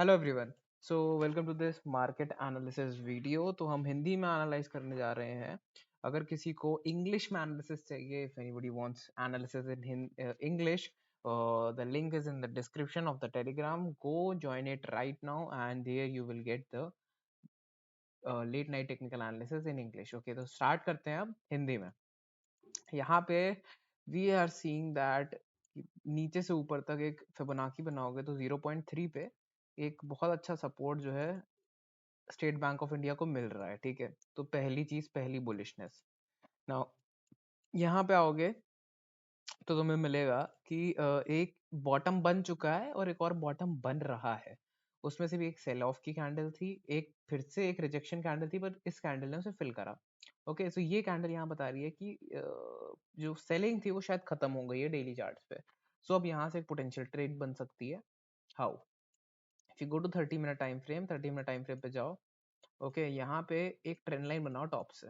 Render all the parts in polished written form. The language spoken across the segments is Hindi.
Hello everyone. So welcome to this market analysis video. तो हम हिंदी में एनालाइज करने जा रहे हैं। अगर किसी को इंग्लिश में एनालिसिस चाहिए, if anybody wants analysis in English, the link is in the description of the telegram. Go join it right now and there you will get the late night technical analysis in english. Okay, तो start करते हैं अब हिंदी में। यहाँ पे वी आर सीइंग दैट नीचे से ऊपर तक एक फिबोनाची बनाओगे तो 0.3 पे एक बहुत अच्छा सपोर्ट जो है स्टेट बैंक ऑफ इंडिया को मिल रहा है। ठीक है, तो पहली चीज, पहली बुलिशनेस। नाउ यहाँ पे आओगे तो तुम्हें मिलेगा कि एक बॉटम बन चुका है और एक और बॉटम बन रहा है। उसमें से भी एक सेल ऑफ की कैंडल थी, एक फिर से एक रिजेक्शन कैंडल थी, पर इस कैंडल ने उसे फिल करा। ओके, सो ये कैंडल यहाँ बता रही है कि जो सेलिंग थी वो शायद खत्म हो गई है डेली चार्ट्स पे। सो अब यहाँ से एक पोटेंशियल ट्रेड बन सकती है। How? If you go to 30 minute time frame, 30 minute time frame पे जाओ। ओके, यहाँ पे एक ट्रेंड लाइन बनाओ टॉप से,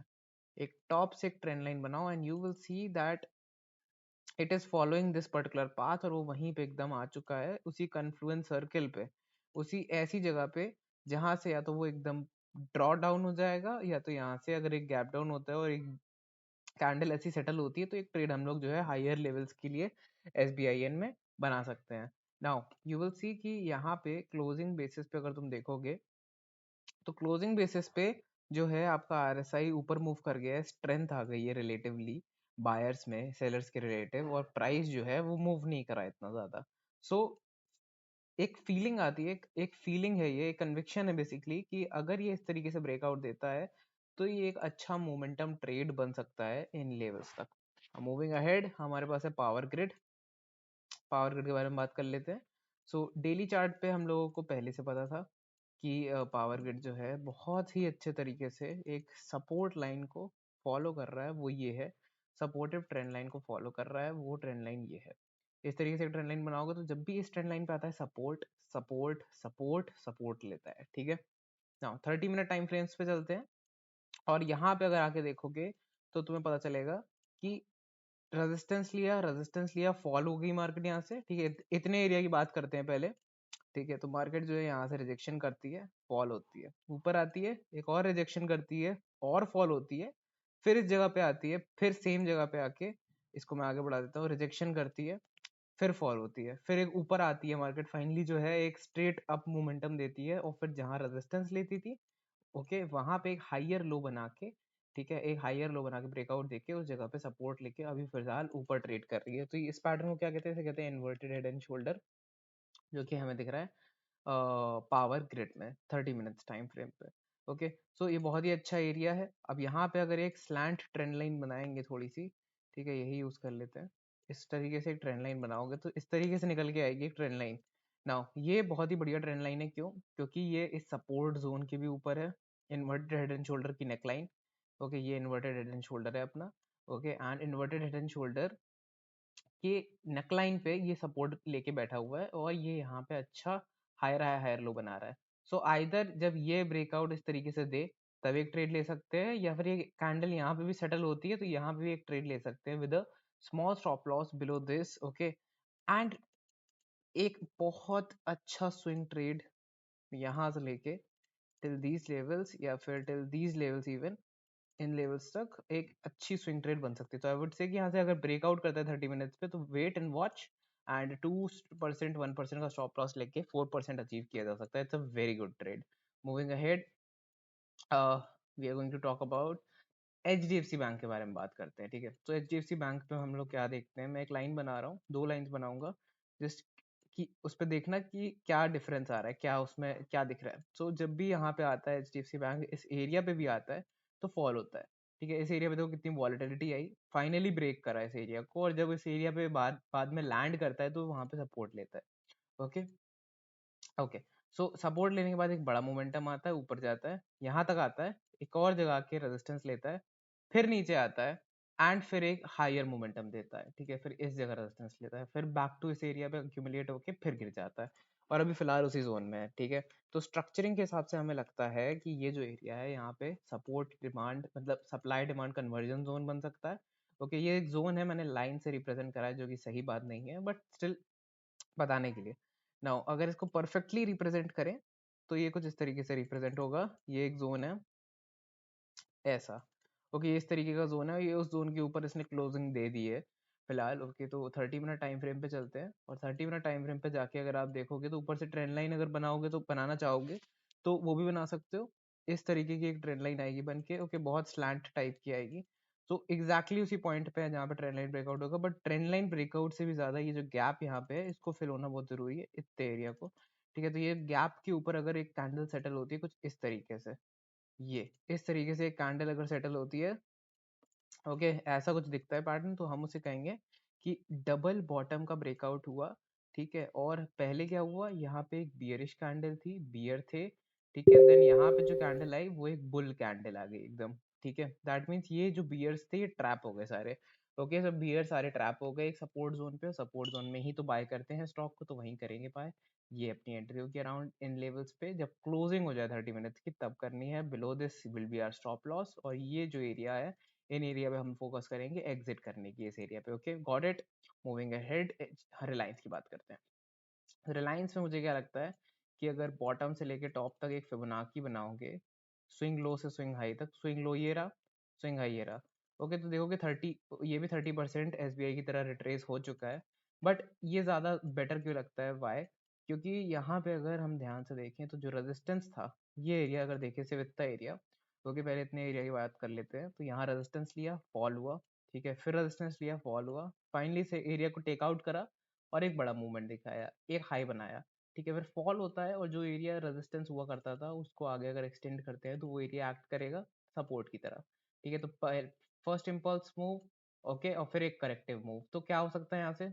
एक टॉप से एक ट्रेंड लाइन बनाओ and you will see that it is following this particular path, और वो वहीं पे एकदम आ चुका है, उसी कन्फ्लुएंस सर्कल पे, उसी ऐसी जगह पे जहां से या तो वो एकदम ड्रॉ डाउन हो जाएगा, या तो यहाँ से अगर एक गैप डाउन होता है और एक कैंडल ऐसी सेटल होती है तो एक ट्रेड हम लोग जो है हायर लेवल्स के लिए SBIN में बना सकते हैं। नाउ यू विल सी कि यहाँ पे क्लोजिंग बेसिस पे अगर तुम देखोगे तो क्लोजिंग बेसिस पे जो है आपका RSI ऊपर मूव कर गया है, स्ट्रेंथ आ गई है रिलेटिवली बायर्स में सेलर्स के रिलेटिव, और प्राइस जो है वो मूव नहीं करा इतना ज्यादा। सो एक फीलिंग आती है, एक फीलिंग है, ये एक कन्विक्शन है बेसिकली कि अगर ये इस तरीके से ब्रेकआउट देता है तो ये एक अच्छा मोमेंटम ट्रेड बन सकता है इन लेवल्स तक। मूविंग अहेड, हमारे पास है पावर ग्रिड। पावर ग्रिड के बारे में बात कर लेते हैं। सो डेली चार्ट पे हम लोगों को पहले से पता था कि पावर ग्रिड जो है बहुत ही अच्छे तरीके से एक सपोर्ट लाइन को फॉलो कर रहा है, वो ये है। सपोर्टिव ट्रेंड लाइन को फॉलो कर रहा है, वो ट्रेंड लाइन ये है। इस तरीके से ट्रेंड लाइन बनाओगे तो जब भी इस ट्रेंड लाइन पे आता है सपोर्ट सपोर्ट सपोर्ट सपोर्ट लेता है। ठीक है, नाउ 30 मिनट टाइम फ्रेम्स पे चलते हैं, और यहाँ पे अगर आके देखोगे तो तुम्हें पता चलेगा कि रेजिस्टेंस लिया, फॉल हो गई मार्केट यहाँ से। ठीक है, इतने एरिया की बात करते हैं पहले। ठीक है, तो मार्केट जो है यहाँ से रिजेक्शन करती है, फॉल होती है, ऊपर आती है, एक और रिजेक्शन करती है और फॉल होती है, फिर इस जगह पे आती है, फिर सेम जगह पे आके इसको मैं आगे बढ़ा देता हूँ, रिजेक्शन करती है, फिर फॉल होती है, फिर एक ऊपर आती है मार्केट, फाइनली जो है एक स्ट्रेट अप मोमेंटम देती है, और फिर जहां रेजिस्टेंस लेती थी ओके वहां पे एक हाइयर लो बना के, ठीक है, एक हाइयर लो बना के ब्रेकआउट देके उस जगह पे सपोर्ट लेके अभी फिलहाल ऊपर ट्रेड कर रही है। तो इस पैटर्न को क्या कहते हैं? इसे कहते हैं इन्वर्टेड हेड एंड शोल्डर, जो कि हमें दिख रहा है पावर ग्रिड में 30 मिनट्स टाइम फ्रेम पे। ओके, सो ये बहुत ही अच्छा एरिया है। अब यहाँ पे अगर एक स्लैंट ट्रेंड लाइन बनाएंगे थोड़ी सी, ठीक है, यही यूज कर लेते हैं। इस तरीके से एक ट्रेंड लाइन बनाओगे तो इस तरीके से निकल के आएगी एक ट्रेंड लाइन। नाउ ये बहुत ही बढ़िया ट्रेंड लाइन है, क्यों? क्योंकि ये इस सपोर्ट जोन के भी ऊपर है, इन्वर्टेड हेड एंड शोल्डर की नेकलाइन। ओके, ये इन्वर्टेड हेड एंड शोल्डर है अपना। Okay, and inverted head and shoulder कि नेकलाइन पे ये सपोर्ट लेके बैठा हुआ है, और ये यहाँ पे अच्छा हायर लो बना रहा है। सो आइदर जब ये ब्रेकआउट इस तरीके से दे तब एक ट्रेड ले सकते हैं, या फिर ये कैंडल यहाँ पे भी सेटल होती है तो यहाँ पे भी एक ट्रेड ले सकते हैं with a small stop loss below this. Okay, and एक बहुत अच्छा स्विंग ट्रेड यहाँ से लेके टिल दीज लेवल्स, या फिर till these levels, even in levels तक एक अच्छी स्विंग ट्रेड बन सकती है। तो आई वुड से कि यहाँ से अगर ब्रेकआउट करता है 30 मिनट्स पे तो वेट एंड वॉच, एंड 2% 1% का स्टॉप लॉस लेके 4% अचीव किया जा सकता है। It's a very good trade. Moving ahead, we are going to talk about HDFC bank के बारे में बात करते हैं। ठीक है, तो HDFC बैंक में हम लोग क्या देखते हैं, मैं एक लाइन बना रहा हूँ, 2 लाइंस बनाऊंगा, जस्ट कि उस पर देखना कि क्या डिफरेंस आ रहा है, क्या उसमें क्या दिख रहा है। सो जब भी यहाँ पे आता है HDFC बैंक, इस एरिया पे भी आता है तो फॉल होता है। ठीक है, इस एरिया पे देखो कितनी वॉलेटिलिटी आई, फाइनली ब्रेक करा इस एरिया को, और जब इस एरिया पे बाद में लैंड करता है तो वहां पे सपोर्ट लेता है। ओके, ओके, सो सपोर्ट लेने के बाद एक बड़ा मोमेंटम आता है, ऊपर जाता है, यहाँ तक आता है, एक और जगह आके रेजिस्टेंस लेता है, फिर नीचे आता है, एंड फिर एक हायर मोमेंटम देता है। ठीक है, फिर इस जगह रेजिस्टेंस लेता है, फिर बैक टू इस एरिया पे अक्यूमुलेट होके फिर गिर जाता है, और अभी फिलहाल उसी जोन में है। ठीक है, तो स्ट्रक्चरिंग के हिसाब से हमें लगता है कि ये जो एरिया है यहाँ पे सपोर्ट डिमांड मतलब सप्लाई डिमांड कन्वर्जन जोन बन सकता है। ओके, ये एक जोन है, मैंने लाइन से रिप्रेजेंट करा है जो कि सही बात नहीं है, बट स्टिल बताने के लिए। नाउ अगर इसको परफेक्टली रिप्रेजेंट करें तो ये कुछ इस तरीके से रिप्रेजेंट होगा। ये एक जोन है ऐसा। ओके, इस तरीके का जोन है, ये उस जोन के ऊपर इसने क्लोजिंग दे दी है फिलहाल। ओके, तो 30 मिनट टाइम फ्रेम पे चलते हैं, और 30 मिनट टाइम फ्रेम पे जाके अगर आप देखोगे तो ऊपर से ट्रेंड लाइन अगर बनाओगे, तो बनाना चाहोगे तो वो भी बना सकते हो। इस तरीके की एक ट्रेंड लाइन आएगी बन के। ओके, बहुत स्लैंट टाइप की आएगी। तो एग्जैक्टली उसी पॉइंट पे है जहाँ पे ट्रेंड लाइन ब्रेकआउट होगा, बट ट्रेंड लाइन ब्रेकआउट से भी ज्यादा ये जो गैप यहाँ पे है इसको फिल होना बहुत जरूरी है, इतने एरिया को। ठीक है, तो ये गैप के ऊपर अगर एक कैंडल सेटल होती है कुछ इस तरीके से, ये इस तरीके से एक कैंडल अगर सेटल होती है, ओके, ऐसा कुछ दिखता है पैटर्न, तो हम उसे कहेंगे कि डबल बॉटम का ब्रेकआउट हुआ। ठीक है, और पहले क्या हुआ, यहाँ पे एक बियरिश कैंडल थी, बियर थे। ठीक है, देन यहाँ पे जो कैंडल आई वो एक बुल कैंडल आ गई एकदम। ठीक है, दैट मीन्स ये जो बियर्स थे ये ट्रैप हो गए सारे। ओके, सब बियर सारे ट्रैप हो गए एक सपोर्ट जोन पे, सपोर्ट जोन में ही तो बाय करते हैं स्टॉक को, तो वहीं करेंगे बाय। ये अपनी एंट्री होगी अराउंड इन लेवल्स पे, जब क्लोजिंग हो जाए 30 मिनट्स की तब करनी है। Below this will be our stop loss, और ये जो एरिया है इन एरिया पे हम फोकस करेंगे एग्जिट करने की, इस एरिया पे। Okay, got it. Moving ahead, Reliance की बात करते हैं। रिलायंस में मुझे क्या लगता है कि अगर बॉटम से लेके टॉप तक एक फिबोनाची बनाओगे, स्विंग लो से स्विंग हाई तक, स्विंग लो ये रहा, स्विंग हाई ये रहा। ओके, तो देखोगे 30, ये भी 30% एसबीआई की तरह रिट्रेस हो चुका है। बट ये ज्यादा बेटर क्यों लगता है, वाई? क्योंकि यहाँ पे अगर हम ध्यान से देखें तो जो रेजिस्टेंस था, ये एरिया अगर देखें सिर्फ इतना एरिया, क्योंकि पहले इतने एरिया की बात कर लेते हैं, तो यहाँ रेजिस्टेंस लिया, फॉल हुआ। ठीक है, फिर रेजिस्टेंस लिया, फॉल हुआ, फाइनली से एरिया को टेक आउट करा और एक बड़ा मूवमेंट दिखाया, एक हाई बनाया। ठीक है, फिर फॉल होता है, और जो एरिया रेजिस्टेंस हुआ करता था उसको आगे अगर एक्सटेंड करते हैं तो वो एरिया एक्ट करेगा सपोर्ट की तरह। ठीक है, तो फर्स्ट इम्पल्स मूव, ओके, और फिर एक करेक्टिव मूव। तो क्या हो सकता है यहाँ से,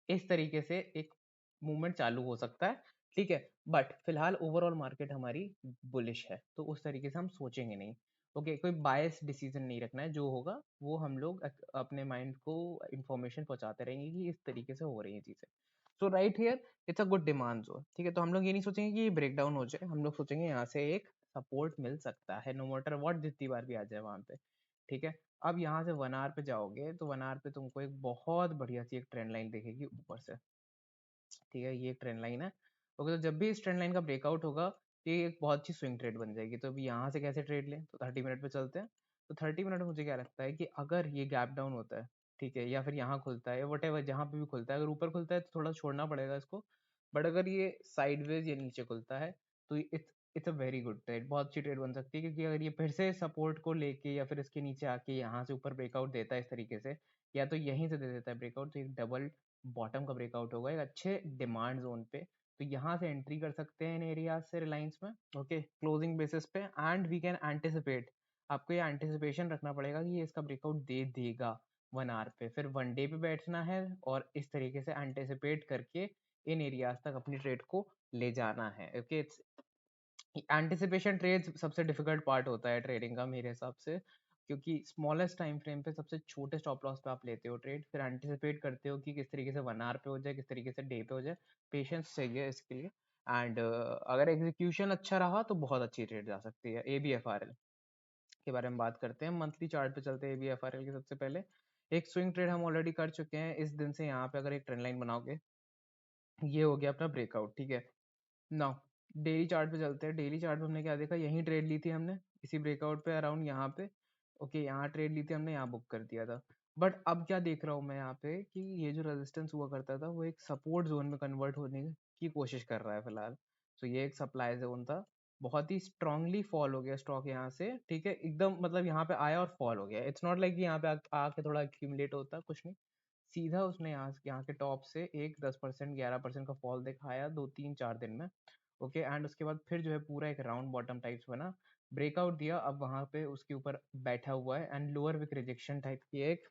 इस तरीके से एक मूवमेंट चालू हो सकता है। ठीक है, बट फिलहाल ओवरऑल मार्केट हमारी बुलिश है, तो उस तरीके से हम सोचेंगे नहीं। ओके, कोई बायस डिसीजन नहीं रखना है, जो होगा वो हम लोग अपने माइंड को इंफॉर्मेशन पहुंचाते रहेंगे कि इस तरीके से हो रही है चीजें। So right here it's a good demand zone. ठीक है, तो हम लोग ये नहीं सोचेंगे कि ये ब्रेक डाउन हो जाए, हम लोग सोचेंगे यहाँ से एक सपोर्ट मिल सकता है, नो मैटर व्हाट, जितनी बार भी आ जाए वहां पे। ठीक है, अब यहाँ से 1 आवर पे जाओगे तो 1 आवर पे तुमको एक बहुत बढ़िया सी एक ट्रेंड लाइन दिखेगी ऊपर से। ठीक है, ये एक ट्रेंड लाइन है। ओके, तो जब भी इस ट्रेंड लाइन का ब्रेकआउट होगा, ये एक बहुत अच्छी स्विंग ट्रेड बन जाएगी। तो अभी यहाँ से कैसे ट्रेड लें, तो 30 मिनट पे चलते हैं। तो 30 मिनट में मुझे क्या लगता है कि अगर ये गैप डाउन होता है, ठीक है, या फिर यहाँ खुलता है, वट एवर जहाँ पे भी खुलता है, अगर ऊपर खुलता है तो थोड़ा छोड़ना पड़ेगा इसको। बट अगर ये साइडवेज या नीचे खुलता है तो it's it's a very good trade, बहुत अच्छी ट्रेड बन सकती है। क्योंकि अगर ये फिर से सपोर्ट को लेके या फिर इसके नीचे आके यहाँ से ऊपर ब्रेकआउट देता है इस तरीके से, या तो यहीं से दे देता है ब्रेकआउट, तो एक डबल बॉटम का ब्रेकआउट होगा एक अच्छे डिमांड जोन पे। तो यहाँ से एंट्री कर सकते हैं इन एरियाज से रिलायंस में, ओके, क्लोजिंग बेसिस पे। एंड वी कैन एंटिसिपेट, आपको ये एंटिसिपेशन रखना पड़ेगा कि ये इसका ब्रेकआउट दे देगा 1 आवर पे, फिर 1 डे पे बैठना है और इस तरीके से एंटिसिपेट करके इन एरियाज तक अपनी ट्रेड को ले जाना है। ओके, एंटिसिपेशन ट्रेड सबसे डिफिकल्ट पार्ट होता है ट्रेडिंग का मेरे हिसाब से, क्योंकि स्मॉलेस्ट टाइम फ्रेम पे सबसे छोटे स्टॉप लॉस पे आप लेते हो ट्रेड, फिर एंटिसिपेट करते हो कि किस तरीके से 1 आवर पे हो जाए, किस तरीके से डे पे हो जाए। पेशेंस चाहिए इसके लिए। एंड अगर एग्जीक्यूशन अच्छा रहा तो बहुत अच्छी ट्रेड जा सकती है। ABFRL के बारे में बात करते हैं, मंथली चार्ट पे चलते हैं ABFRL के। सबसे पहले एक स्विंग ट्रेड हम ऑलरेडी कर चुके हैं इस दिन से। यहाँ पे अगर एक ट्रेंड लाइन बनाओगे, ये हो गया अपना ब्रेकआउट। ठीक है, नाउ डेली चार्ट पे चलते हैं। डेली चार्ट पे हमने क्या देखा, यहीं ट्रेड ली थी हमने इसी ब्रेकआउट पे अराउंड यहाँ पे। ओके, यहाँ ट्रेड ली थी हमने, यहाँ बुक कर दिया था। बट अब क्या देख रहा हूँ मैं यहाँ पे कि ये जो रेजिस्टेंस हुआ करता था वो एक सपोर्ट जोन में कन्वर्ट होने की कोशिश कर रहा है फिलहाल। तो ये एक सप्लाई जोन था, बहुत ही स्ट्रांगली फॉल हो गया स्टॉक यहाँ से। ठीक है, एकदम मतलब यहाँ पे आया और फॉल हो गया। इट्स नॉट लाइक यहाँ पे आके थोड़ा एक्यूमुलेट होता, कुछ नहीं, सीधा उसने यहाँ के टॉप से एक 10% 11% का फॉल दिखाया 2 3 4 दिन में। ओके, एंड उसके बाद फिर जो है पूरा एक राउंड बॉटम टाइप्स बना, ब्रेकआउट दिया, अब वहां पे उसके ऊपर बैठा हुआ है। And lower wick rejection type की एक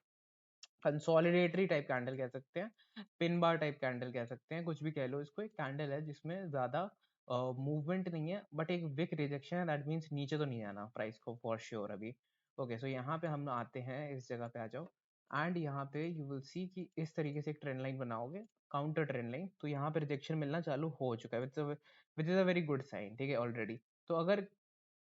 कंसोलिडेटरी टाइप कैंडल कह सकते हैं, पिन बार टाइप कैंडल कह सकते हैं, कुछ भी कह लो इसको। एक कैंडल है जिसमें ज्यादा मूवमेंट नहीं है, बट एक विक रिजेक्शन है, दैट मीन्स नीचे तो नहीं जाना प्राइस को फॉर श्योर अभी। ओके, सो यहाँ पे हम आते हैं, इस जगह पे आ जाओ। एंड यहाँ पे यू विल सी कि इस तरीके से एक ट्रेंड लाइन बनाओगे, काउंटर ट्रेंड लाइन, तो यहाँ पे रिजेक्शन मिलना चालू हो चुका है, which is a very good sign. ठीक है, ऑलरेडी। तो अगर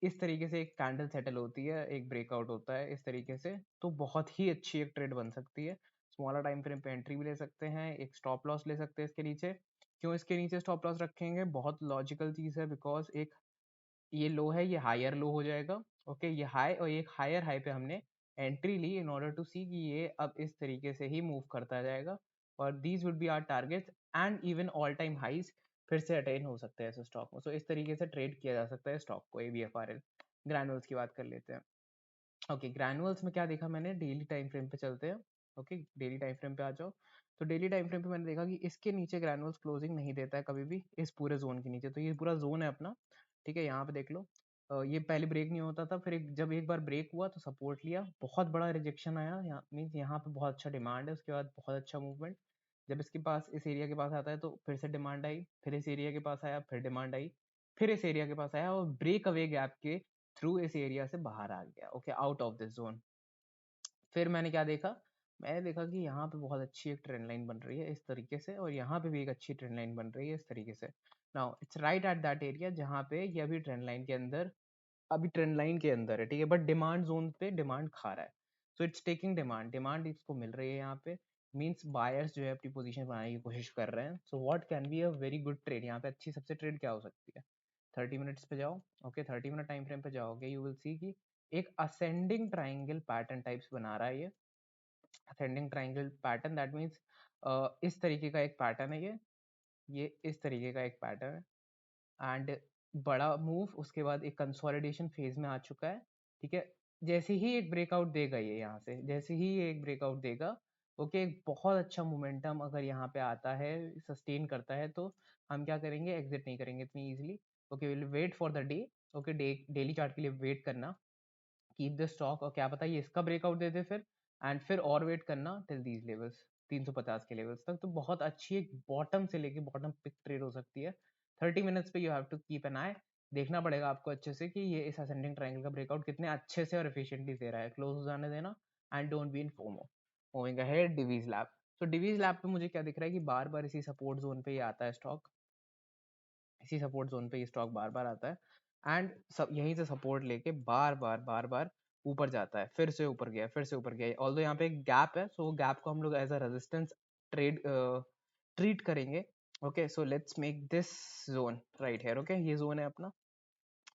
इस तरीके से एक कैंडल सेटल होती है, एक ब्रेकआउट होता है इस तरीके से, तो बहुत ही अच्छी एक ट्रेड बन सकती है। स्मॉलर टाइम फ्रेम पे एंट्री भी ले सकते हैं, एक स्टॉप लॉस ले सकते हैं इसके नीचे। क्यों इसके नीचे स्टॉप लॉस रखेंगे? बहुत लॉजिकल चीज़ है, बिकॉज एक ये लो है, ये हायर लो हो जाएगा। ओके, ये हाई और एक हायर हाई पे हमने एंट्री ली इन ऑर्डर टू सी कि ये अब इस तरीके से ही मूव करता जाएगा, और these would be our targets and even all time highs फिर से अटेन हो सकते हैं ऐसे स्टॉक में। सो इस तरीके से ट्रेड किया जा सकता है स्टॉक को। ABFRL ग्रैनुअल्स की बात कर लेते हैं। ओके, ग्रैनुअल्स में क्या देखा मैंने, डेली टाइम फ्रेम पे चलते हैं। ओके, डेली टाइम फ्रेम पे आ जाओ। तो डेली टाइम फ्रेम पे मैंने देखा कि इसके नीचे ग्रैनुअल्स क्लोजिंग नहीं देता है कभी भी, इस पूरे जोन के नीचे। तो ये पूरा जोन है अपना, ठीक है, यहाँ पे देख लो। ये पहले ब्रेक नहीं होता था, फिर जब एक बार ब्रेक हुआ तो सपोर्ट लिया, बहुत बड़ा रिजेक्शन आया, मीन्स यहाँ पे बहुत अच्छा डिमांड है, उसके बाद बहुत अच्छा मूवमेंट। जब इसके पास, इस एरिया के पास आता है तो फिर से डिमांड आई, फिर इस एरिया के पास आया, फिर डिमांड आई, फिर इस एरिया के पास आया और ब्रेक अवे गैप के थ्रू इस एरिया से बाहर आ गया। Okay, out of this zone. फिर मैंने क्या देखा, मैंने देखा कि यहाँ पे बहुत अच्छी एक ट्रेंड लाइन बन रही है इस तरीके से, और यहाँ पे भी एक अच्छी ट्रेंड लाइन बन रही है इस तरीके से। Now it's right at that area जहाँ पे ये अभी ट्रेंड लाइन के अंदर, अभी ट्रेंड लाइन के अंदर है, ठीक है, बट डिमांड जोन पे डिमांड खा रहा है। So it's taking demand, demand इसको मिल रही है यहाँ पे, मीन्स बायर्स जो है अपनी पोजीशन बनाने की कोशिश कर रहे हैं। So what can be a very good trade, यहाँ पे अच्छी सबसे ट्रेड क्या हो सकती है? 30 मिनट्स पे जाओ। ओके, 30 मिनट टाइम फ्रेम पे जाओगे, यू विल सी कि एक असेंडिंग ट्राइंगल पैटर्न टाइप्स बना रहा है ये। Ascending triangle pattern, that means इस तरीके का एक पैटर्न है ये इस तरीके का एक पैटर्न है, एंड बड़ा मूव, उसके बाद एक कंसोलिडेशन फेज में आ चुका है, ठीक है। जैसे ही एक ब्रेकआउट देगा ये यहाँ से, जैसे ही ये एक ब्रेकआउट देगा, ओके, एक बहुत अच्छा मोमेंटम अगर यहाँ पे आता है, सस्टेन करता है, तो हम क्या करेंगे, एग्जिट नहीं करेंगे इतनी easily. Okay, will wait for the day. Okay, daily chart के लिए वेट करना, कीप द स्टॉक, और क्या पता ये इसका ब्रेकआउट दे दे फिर, एंड फिर और वेट करना टिल दीज लेवल्स, 350 के लेवल्स तक। तो बहुत अच्छी एक बॉटम से लेके बॉटम पिक ट्रेड हो सकती है। 30 मिनट्स पे you have to keep an eye, देखना पड़ेगा आपको अच्छे से कि ये इस असेंडिंग ट्रायंगल का ब्रेकआउट कितने अच्छे से और एफिशिएंटली दे रहा है। क्लोज हो जाने देना, and don't be in FOMO. Moving ahead, Divi's lab. तो डिवीज लैब पे मुझे क्या दिख रहा है कि बार बार इसी सपोर्ट जोन पे ही आता है स्टॉक, इसी सपोर्ट जोन पे ये स्टॉक बार बार आता है, एंड सब यहीं से सपोर्ट लेके बार बार ऊपर जाता है, फिर से ऊपर गया, फिर से ऊपर गया। ऑल्दो यहाँ पे एक गैप है, सो गैप को हम लोग as a resistance trade treat करेंगे। Okay, so let's make this zone right here. Okay, ये जोन है अपना।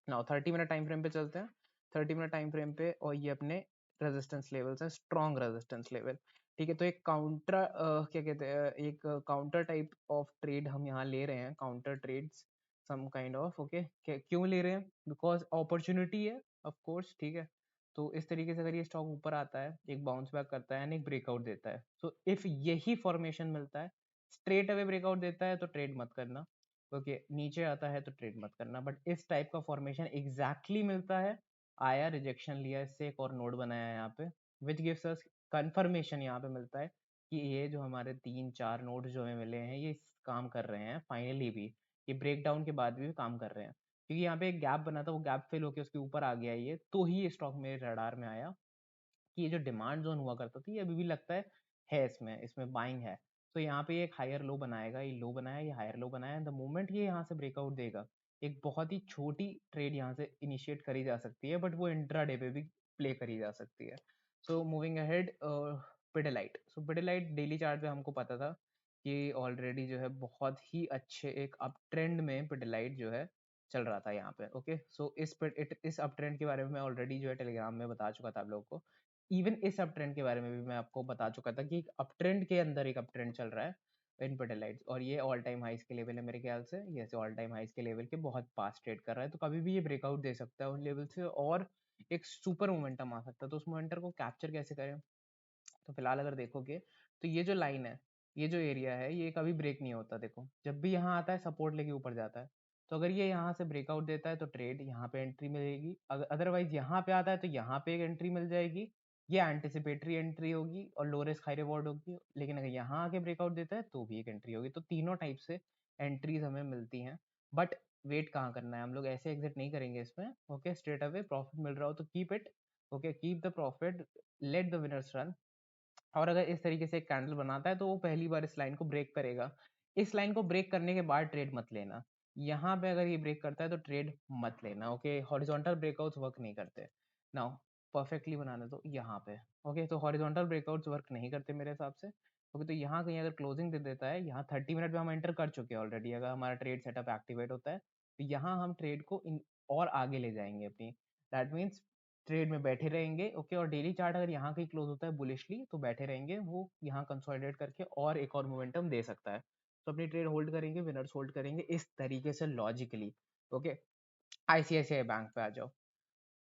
नाउ 30 मिनट टाइम फ्रेम पे चलते हैं। 30 मिनट टाइम फ्रेम पे, और ये अपने रेजिस्टेंस लेवल्स हैं, स्ट्रॉन्ग रेजिस्टेंस लेवल, ठीक है। तो एक काउंटर क्या कहते हैं, एक काउंटर टाइप ऑफ ट्रेड हम यहाँ ले रहे हैं, counter trades some kind of. Okay, क्यों ले रहे हैं? बिकॉज अपॉर्चुनिटी है, ऑफ कोर्स, ठीक है। तो इस तरीके से अगर ये स्टॉक ऊपर आता है, एक बाउंस बैक करता है एंड एक ब्रेकआउट देता है, सो इफ यही फॉर्मेशन मिलता है, स्ट्रेट अवे ब्रेकआउट देता है तो ट्रेड मत करना। ओके, नीचे आता है तो ट्रेड मत करना। बट इस टाइप का फॉर्मेशन एग्जैक्टली मिलता है, आया, रिजेक्शन लिया, इससे एक और नोड बनाया है यहाँ पे, विच गिव्स अस कंफर्मेशन, यहाँ पे मिलता है कि ये जो हमारे 3-4 नोड जो हमें मिले हैं, ये काम कर रहे हैं फाइनली भी, ये ब्रेक डाउन के बाद भी काम कर रहे हैं। क्योंकि यहाँ पे एक गैप बना था, वो गैप फिल होकर उसके ऊपर आ गया ये, तो ही ये स्टॉक मेरे रडार में आया कि ये जो डिमांड जोन हुआ करता था, ये अभी भी लगता है इसमें इसमें बाइंग है। तो यहाँ पे एक हायर लो बनाएगा, ये लो बनाया, ये हायर लो बनाया, द मोमेंट ये यहाँ से ब्रेकआउट देगा, एक बहुत ही छोटी ट्रेड यहाँ से इनिशिएट करी जा सकती है, बट वो इंट्राडे पे भी प्ले करी जा सकती है। So moving ahead, Pidilite. So Pidilite daily chart पे हमको पता था कि ऑलरेडी जो है बहुत ही अच्छे एक अप ट्रेंड में पिडिलाइट जो है चल रहा था यहाँ पे। ओके, सो इस अप ट्रेंड के बारे में मैं ऑलरेडी जो है टेलीग्राम में बता चुका था आप लोगों को। इवन इस अप ट्रेंड के बारे में भी मैं आपको बता चुका था कि एक अप ट्रेंड के अंदर एक अप ट्रेंड चल रहा है इन पेटेलाइट्स, और ये ऑल टाइम हाइस के लेवल है मेरे ख्याल से, ये ऑल टाइम हाइस के लेवल के बहुत पास ट्रेड कर रहा है, तो कभी भी ये ब्रेकआउट दे सकता है उन लेवल से, और एक सुपर मोमेंटम आ सकता है। तो उस मोमेंटम को कैप्चर कैसे करें? तो फिलहाल अगर देखोगे तो ये जो लाइन है, ये जो एरिया है, ये कभी ब्रेक नहीं होता। देखो, जब भी यहाँ आता है सपोर्ट लेके ऊपर जाता है, तो अगर ये यहाँ से ब्रेकआउट देता है तो ट्रेड यहाँ पे एंट्री मिलेगी, अगर अदरवाइज यहाँ पे आता है तो यहाँ पे एक एंट्री मिल जाएगी, ये एंटिसिपेटरी एंट्री होगी और लो रिस्क हाई रिवॉर्ड होगी। लेकिन अगर यहाँ आके ब्रेकआउट देता है तो भी एक एंट्री होगी। तो तीनों टाइप से एंट्रीज हमें मिलती हैं, बट वेट कहाँ करना है, हम लोग ऐसे एग्जिट नहीं करेंगे इसमें। ओके, स्ट्रेट अवे प्रॉफिट मिल रहा हो तो keep it. Okay, keep the profit, let the winners run. और अगर इस तरीके से एक कैंडल बनाता है तो वो पहली बार इस लाइन को ब्रेक करेगा, इस लाइन को ब्रेक करने के बाद ट्रेड मत लेना। यहाँ पे अगर ये ब्रेक करता है तो ट्रेड मत लेना। ओके, हॉरिजॉन्टल ब्रेकआउट्स वर्क नहीं करते। नाउ परफेक्टली बनाने दो यहाँ पे। ओके, तो हॉरिजॉन्टल ब्रेकआउट्स वर्क नहीं करते मेरे हिसाब से, ओके, तो यहाँ कहीं अगर क्लोजिंग दे देता है, यहाँ 30 मिनट में हम एंटर कर चुके हैं ऑलरेडी, अगर हमारा ट्रेड सेटअप एक्टिवेट होता है तो यहाँ हम ट्रेड को और आगे ले जाएंगे अपनी, दैट मीन्स ट्रेड में बैठे रहेंगे। ओके, और डेली चार्ट अगर यहाँ कहीं क्लोज होता है बुलिशली तो बैठे रहेंगे, वो यहाँ कंसोलिडेट करके और एक और मोमेंटम दे सकता है, तो अपनी ट्रेड होल्ड करेंगे, विनर्स होल्ड करेंगे इस तरीके से लॉजिकली। ओके, आईसीआईसीआई बैंक पे आ जाओ।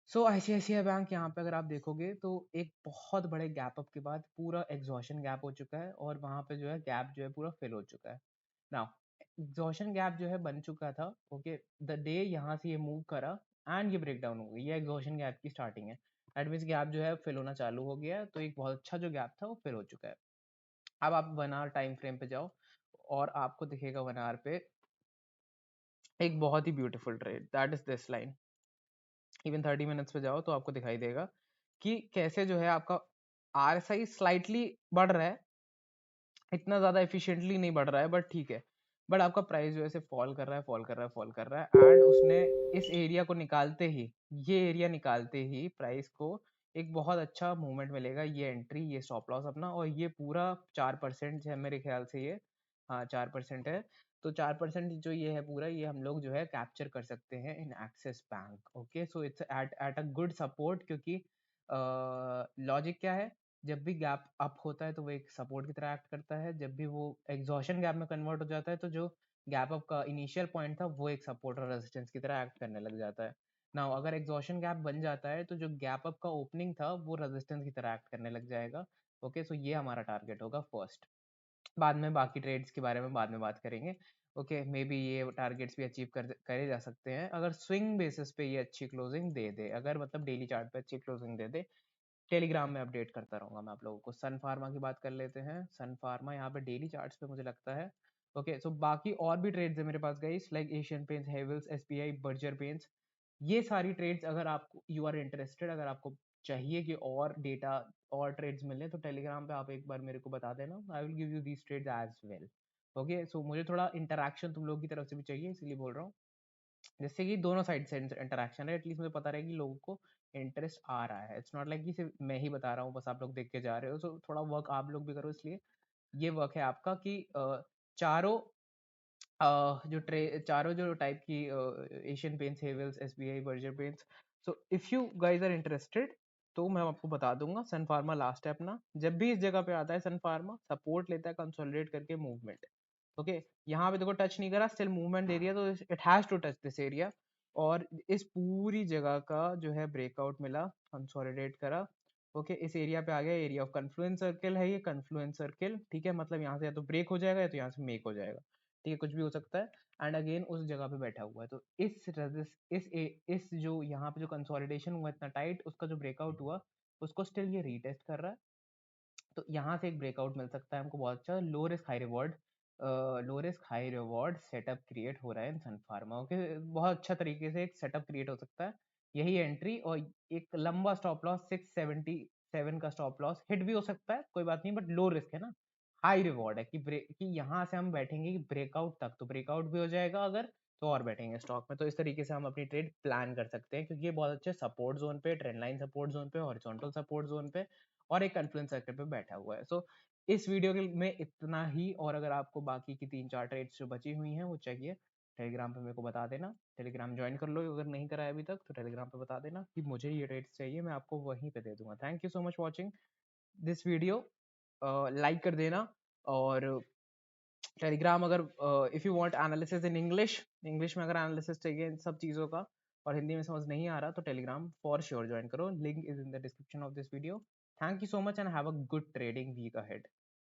सो आईसीआईसीआई बैंक यहाँ पे अगर आप देखोगे तो एक बहुत बड़े गैप अप के बाद पूरा एग्जॉशन गैप हो चुका है, और वहां पे जो है गैप जो है पूरा फिल हो चुका है। नाउ एग्जॉशन गैप जो है बन चुका था, ओके, द डे यहाँ से ये मूव करा एंड ये ब्रेक डाउन हो गई, ये एग्जॉशन गैप की स्टार्टिंग है, दैट मीन्स गैप जो है फिल होना चालू हो गया, तो एक बहुत अच्छा जो गैप था वो फिल हो चुका है। अब आप 1 आवर टाइम फ्रेम पे जाओ और आपको दिखेगा 1 आवर पे एक बहुत ही beautiful trade, that is this line. Even 30 minutes पे जाओ तो आपको दिखाई देगा कि कैसे जो है आपका आरएसआई स्लाइटली बढ़ रहा है, इतना ज्यादा एफिशिएंटली नहीं बढ़ रहा है बट ठीक है, बट आपका प्राइस जो है से फॉल कर रहा है, फॉल कर रहा है, फॉल कर रहा है, एंड उसने इस एरिया को निकालते ही, ये एरिया निकालते ही प्राइस को एक बहुत अच्छा मूवमेंट मिलेगा, ये एंट्री, ये स्टॉप लॉस अपना, और ये पूरा 4% है मेरे ख्याल से, ये हाँ 4% है, तो 4% जो ये है पूरा, ये हम लोग जो है कैप्चर कर सकते हैं in Axis Bank. Okay, so it's at a good support, क्योंकि लॉजिक क्या है, जब भी गैप अप होता है तो वो एक सपोर्ट की तरह एक्ट करता है, जब भी वो एग्जॉशन गैप में कन्वर्ट हो जाता है तो जो गैप अप का इनिशियल पॉइंट था वो एक सपोर्ट और रेजिस्टेंस की तरह एक्ट करने लग जाता है। नाउ अगर एग्जॉशन गैप बन जाता है तो जो गैप अप का ओपनिंग था वो रेजिस्टेंस की तरह एक्ट करने लग जाएगा। ओके, सो ये हमारा टारगेट होगा फर्स्ट, बाद में बाकी ट्रेड्स के बारे में बाद में बात करेंगे। ओके, मे बी ये टारगेट्स भी अचीव करे जा सकते हैं अगर स्विंग बेसिस पे ये अच्छी क्लोजिंग दे दे, अगर मतलब डेली चार्ट पे अच्छी क्लोजिंग दे दे। टेलीग्राम में अपडेट करता रहूंगा मैं आप लोगों को। सन फार्मा की बात कर लेते हैं। सन फार्मा यहाँ पे डेली चार्ट्स पे मुझे लगता है, ओके, सो बाकी और भी ट्रेड्स है मेरे पास guys, like Asian Paints, Havells, SBI, Berger Paints, ये सारी ट्रेड्स अगर आपको यू आर इंटरेस्टेड, अगर आपको चाहिए कि और डेटा और ट्रेड्स मिले तो टेलीग्राम पे आप एक बार मेरे को बता देना, I will give you these trades as well. Okay, so मुझे थोड़ा इंटरेक्शन तुम लोगों की तरफ से भी चाहिए, इसलिए बोल रहा हूँ, जिससे कि दोनों साइड से इंटरेक्शन है, एटलीस्ट मुझे पता रहे कि लोगों को इंटरेस्ट आ रहा है। इट्स नॉट लाइक कि सिर्फ मैं ही बता रहा हूँ बस आप लोग देख के जा रहे हो, तो थोड़ा वर्क आप लोग भी करो, इसलिए ये वर्क है आपका कि चारों चारों जो टाइप की Asian Paints, Havells, SBI, Berger Paints, so if you guys are interested तो मैं आपको बता दूंगा। सन फार्मा लास्ट है अपना, जब भी इस जगह पे आता है सन फार्मा सपोर्ट लेता है कंसोलिडेट करके मूवमेंट। ओके, यहाँ पे देखो टच नहीं करा, स्टिल मूवमेंट दे दिया, तो it has to touch this area, और इस पूरी जगह का जो है ब्रेकआउट मिला, कंसोलिडेट करा। ओके, इस एरिया पे आ गया, एरिया ऑफ कन्फ्लुएंस सर्किल है ये, कन्फ्लुएंस सर्किल, ठीक है, मतलब यहाँ से या तो ब्रेक हो जाएगा या तो यहाँ से मेक हो जाएगा, ठीक है, कुछ भी हो सकता है, एंड अगेन उस जगह पे बैठा हुआ है, तो इस जो यहाँ पे जो कंसोलिडेशन हुआ इतना टाइट, उसका जो ब्रेकआउट हुआ उसको स्टिल ये रीटेस्ट कर रहा है, तो यहाँ से एक ब्रेकआउट मिल सकता है हमको बहुत अच्छा, low risk high reward, low risk high reward setup create हो रहा है इन सन फार्मा। ओके, बहुत अच्छा तरीके से एक सेटअप क्रिएट हो सकता है, यही एंट्री, और एक लंबा स्टॉप लॉस 677 का स्टॉप लॉस हिट भी हो सकता है, कोई बात नहीं, बट लो रिस्क है ना, हाई रिवॉर्ड है कि कि यहाँ से हम बैठेंगे कि ब्रेकआउट तक, तो ब्रेकआउट भी हो जाएगा अगर, तो और बैठेंगे स्टॉक में, तो इस तरीके से हम अपनी ट्रेड प्लान कर सकते हैं, क्योंकि ये बहुत अच्छे सपोर्ट जोन पे, ट्रेंड लाइन सपोर्ट जोन पे, हॉरिजॉन्टल सपोर्ट जोन पे और एक कॉन्फ्लुएंस सर्किल पे बैठा हुआ है। सो इस वीडियो में इतना ही, और अगर आपको बाकी की 3-4 ट्रेड्स जो बची हुई हैं वो चाहिए, टेलीग्राम पे मेरे को बता देना, टेलीग्राम ज्वाइन कर लो अगर नहीं करा है अभी तक, तो टेलीग्राम पे बता देना कि मुझे ये ट्रेड्स चाहिए, मैं आपको वहीं पे दे दूंगा। Thank you so much watching this video, like कर देना, और टेलीग्राम अगर if you want analysis in English, English में अगर एनालिसिस चाहिए इन सब चीज़ों का और हिंदी में समझ नहीं आ रहा तो टेलीग्राम फॉर श्योर ज्वाइन करो, link is in the description of this video. Thank you so much and have a good trading week ahead.